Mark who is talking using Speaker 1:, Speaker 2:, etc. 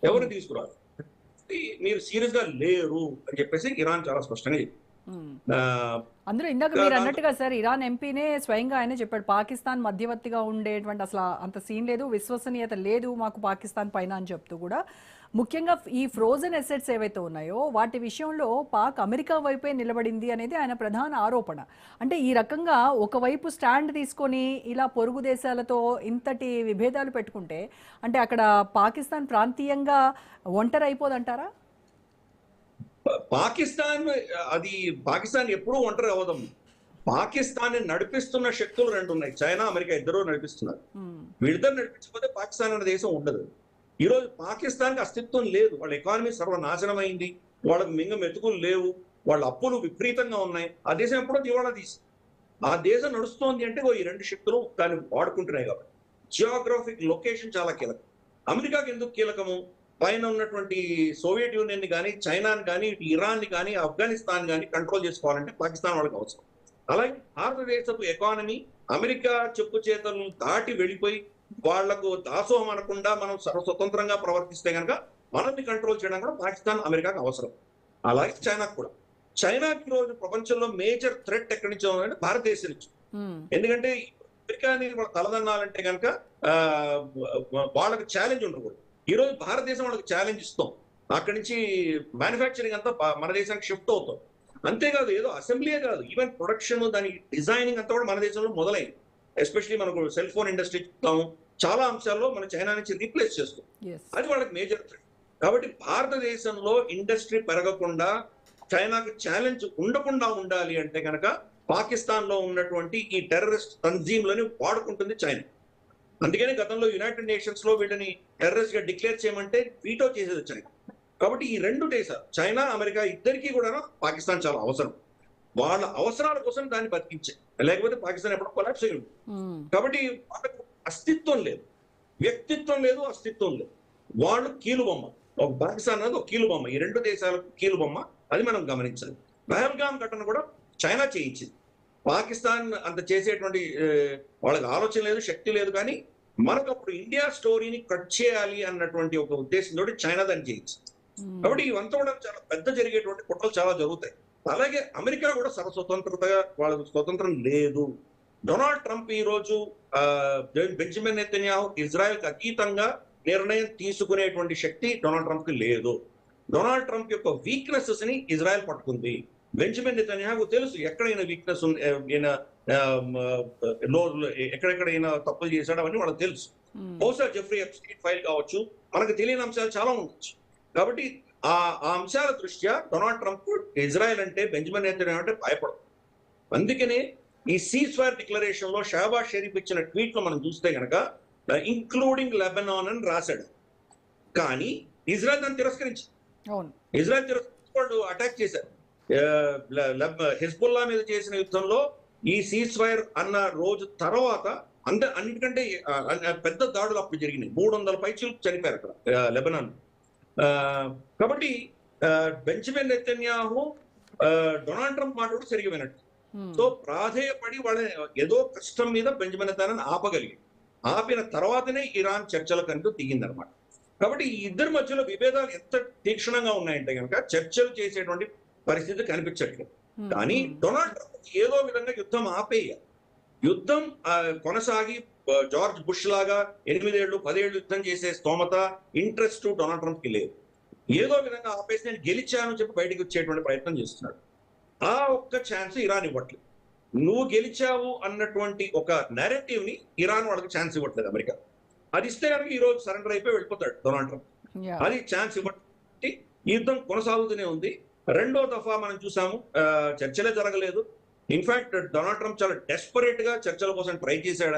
Speaker 1: ఎవరిని తీసుకురారు. మీరు సీరియస్ గా లేరు అని చెప్పేసి ఇరాన్ చాలా స్పష్టంగా చెప్పింది.
Speaker 2: అందులో ఇందాక మీరు అన్నట్టుగా సార్ ఇరాన్ ఎంపీనే స్వయంగా ఆయన చెప్పాడు, పాకిస్తాన్ మధ్యవర్తిగా ఉండేటువంటి అసలు అంత సీన్ లేదు, విశ్వసనీయత లేదు మాకు పాకిస్తాన్ పైన అని చెప్తూ కూడా ముఖ్యంగా ఈ ఫ్రోజన్ ఎసెట్స్ ఏవైతే ఉన్నాయో వాటి విషయంలో పాక్ అమెరికా వైపే నిలబడింది అనేది ఆయన ప్రధాన ఆరోపణ. అంటే ఈ రకంగా ఒకవైపు స్టాండ్ తీసుకొని ఇలా పొరుగు దేశాలతో ఇంతటి విభేదాలు పెట్టుకుంటే అంటే అక్కడ పాకిస్తాన్ ప్రాంతీయంగా ఒంటరి అయిపోదంటారా?
Speaker 1: పాకిస్తాన్ అది పాకిస్తాన్ ఎప్పుడూ ఒంటరి అవ్వదం. పాకిస్తాన్ నడిపిస్తున్న శక్తులు రెండు ఉన్నాయి. చైనా, అమెరికా ఇద్దరు నడిపిస్తున్నారు. వీళ్ళిద్దరు నడిపించకపోతే పాకిస్తాన్ అనే దేశం ఉండదు. ఈ రోజు పాకిస్తాన్ కి అస్తిత్వం లేదు. వాళ్ళ ఎకానమీ సర్వనాశనం అయింది. వాళ్ళకి మింగ మెతుకులు లేవు. వాళ్ళ అప్పులు విపరీతంగా ఉన్నాయి. ఆ దేశం ఎప్పుడో దివాళా తీసి ఆ దేశం నడుస్తోంది అంటే ఈ రెండు శక్తులు దాన్ని వాడుకుంటున్నాయి కాబట్టి. జియోగ్రఫిక్ లొకేషన్ చాలా కీలకం. అమెరికాకి ఎందుకు కీలకము? పైన ఉన్నటువంటి సోవియట్ యూనియన్ ని కానీ, చైనాని కానీ, ఇరాన్ ని కానీ, ఆఫ్ఘనిస్తాన్ కానీ కంట్రోల్ చేసుకోవాలంటే పాకిస్తాన్ వాళ్ళకి అవసరం. అలాగే భారతదేశపు ఎకానమీ అమెరికా చెప్పు చేతలను దాటి వెళ్ళిపోయి వాళ్లకు దాసోహం అనకుండా మనం స్వతంత్రంగా ప్రవర్తిస్తే కనుక మనల్ని కంట్రోల్ చేయడం కూడా పాకిస్తాన్, అమెరికాకి అవసరం. అలాగే చైనాకు కూడా. చైనాకి రోజు ప్రపంచంలో మేజర్ థ్రెట్ ఎక్కడి నుంచి ఉందంటే భారతదేశం నుంచి. ఎందుకంటే అమెరికాని తలదన్నాలంటే కనుక వాళ్ళకి ఛాలెంజ్ ఉండకూడదు. ఈ రోజు భారతదేశం వాళ్ళకి ఛాలెంజ్ ఇస్తాం. అక్కడి నుంచి మ్యానుఫ్యాక్చరింగ్ అంతా మన దేశానికి షిఫ్ట్ అవుతాం. అంతేకాదు, ఏదో అసెంబ్లీయే కాదు, ఈవెన్ ప్రొడక్షన్, దాని డిజైనింగ్ అంతా కూడా మన దేశంలో మొదలైంది. ఎస్పెషలీ మనకు సెల్ ఫోన్ ఇండస్ట్రీ చూస్తాము, చాలా అంశాల్లో మన చైనా నుంచి రీప్లేస్ చేస్తాం. అది వాళ్ళకి మేజర్ థ్రెట్. కాబట్టి భారతదేశంలో ఇండస్ట్రీ పెరగకుండా, చైనాకి ఛాలెంజ్ ఉండకుండా ఉండాలి అంటే కనుక పాకిస్తాన్ లో ఉన్నటువంటి ఈ టెర్రరిస్ట్ తంజీమ్లని వాడుకుంటుంది చైనా. అందుకని గతంలో యునైటెడ్ నేషన్స్ లో వీళ్ళని టెర్రరిస్ట్ గా డిక్లేర్ చేయమంటే వీటో చేసేది చైనా. కాబట్టి ఈ రెండు దేశాలు చైనా, అమెరికా ఇద్దరికీ కూడా పాకిస్తాన్ చాలా అవసరం. వాళ్ళ అవసరాల కోసం దాన్ని బతికించాయి. లేకపోతే పాకిస్తాన్ ఎప్పుడు కొలాప్స్ అయ్యి ఉంటుంది. కాబట్టి వాళ్ళకు అస్తిత్వం లేదు, వ్యక్తిత్వం లేదు, అస్తిత్వం లేదు. వాళ్ళు కీలుబొమ్మ. ఒక పాకిస్తాన్ అనేది ఒక కీలుబొమ్మ. ఈ రెండు దేశాలకు కీలుబొమ్మ. అది మనం గమనించాలి. పహల్గామ్ ఘటన కూడా చైనా చేయించింది. పాకిస్తాన్ అంత చేసేటువంటి వాళ్ళకి ఆలోచన లేదు, శక్తి లేదు. కానీ మనకు అప్పుడు ఇండియా స్టోరీని కట్ చేయాలి అన్నటువంటి ఒక ఉద్దేశంతో చైనా దాన్ని చేయించింది. కాబట్టి ఇవంతా కూడా చాలా పెద్ద జరిగేటువంటి కుట్రలు చాలా జరుగుతాయి. అలాగే అమెరికా కూడా స్వతంత్రతగా వాళ్ళకు స్వతంత్రం లేదు. డొనాల్డ్ ట్రంప్ ఈ రోజు బెంజమిన్ నెతన్యాహు ఇజ్రాయెల్ కి అతీతంగా నిర్ణయం తీసుకునేటువంటి శక్తి డొనాల్డ్ ట్రంప్ కి లేదు. డొనాల్డ్ ట్రంప్ యొక్క వీక్నెసెస్ ని ఇజ్రాయెల్ పట్టుకుంది. బెంజమిన్ నెతన్యాహు తెలుసు ఎక్కడైనా వీక్నెస్ ఎక్కడెక్కడ ఈయన తప్పులు చేశాడు అవన్నీ వాళ్ళకి తెలుసు. బహుశా జెఫ్రీ ఎప్స్టీన్ ఫైల్ కావచ్చు, మనకు తెలియని అంశాలు చాలా ఉండొచ్చు. కాబట్టి ఆ అంశాల దృష్ట్యా డొనాల్డ్ ట్రంప్ ఇజ్రాయెల్ అంటే, బెంజమిన్ నెతన్యాహు అంటే భయపడదు. అందుకనే ఈ సీజ్ ఫైర్ డిక్లరేషన్ లో షహబాజ్ షరీఫ్ ఇచ్చిన ట్వీట్ లో మనం చూస్తే కనుక ఇంక్లూడింగ్ లెబనాన్ అని రాశాడు. కానీ ఇజ్రాయెల్ దాన్ని తిరస్కరించింది. ఇజ్రాయెల్ తిరస్కరించి వాళ్ళు అటాక్ చేశారు. హిజ్బుల్లా మీద చేసిన యుద్ధంలో ఈ సీజ్ ఫైర్ అన్న రోజు తర్వాత అన్నిటికంటే పెద్ద దాడులు అప్పుడు జరిగినాయి. 300 పైచీలు చనిపోయారు అక్కడ లెబనాన్. కాబట్టి బెంజమిన్ నెతన్యాహు డొనాల్డ్ ట్రంప్ మాట కూడా సరిగా వినట్టు. సో ప్రాధేయపడి వాళ్ళ ఏదో కష్టం మీద బెంజమిన్ నెతన్యాహుని ఆపగలిగింది. ఆపిన తర్వాతనే ఇరాన్ చర్చలకంటూ దిగిందనమాట. కాబట్టి ఈ ఇద్దరి మధ్యలో విభేదాలు ఎంత తీక్షణంగా ఉన్నాయంటే కనుక చర్చలు చేసేటువంటి పరిస్థితి కనిపించట్లేదు. కానీ డొనాల్డ్ ట్రంప్ ఏదో విధంగా యుద్ధం ఆపేయాలి. యుద్ధం కొనసాగి జార్జ్ బుష్ లాగా 8 ఏళ్ళు 10 ఏళ్ళు యుద్ధం చేసే స్తోమత, ఇంట్రెస్ట్ డొనాల్డ్ ట్రంప్ కి లేదు. ఏదో విధంగా ఆపేసి నేను గెలిచాను చెప్పి బయటకు వచ్చేటువంటి ప్రయత్నం చేస్తున్నాడు. ఆ ఒక్క ఛాన్స్ ఇరాన్ ఇవ్వట్లేదు. నువ్వు గెలిచావు అన్నటువంటి ఒక నెరేటివ్ ని ఇరాన్ వాళ్ళకి ఛాన్స్ ఇవ్వట్లేదు అమెరికా. అది ఇస్తే కనుక ఈ రోజు సరెండర్ అయిపోయి వెళ్ళిపోతాడు డొనాల్డ్ ట్రంప్. అది ఛాన్స్ ఇవ్వట్టి యుద్ధం కొనసాగుతూనే ఉంది. రెండో దఫా మనం చూసాము, చర్చలే జరగలేదు. ఇన్ఫాక్ట్ డొనాల్డ్ ట్రంప్ చాలా డెస్పరేట్ గా చర్చల కోసం ట్రై చేశాడు.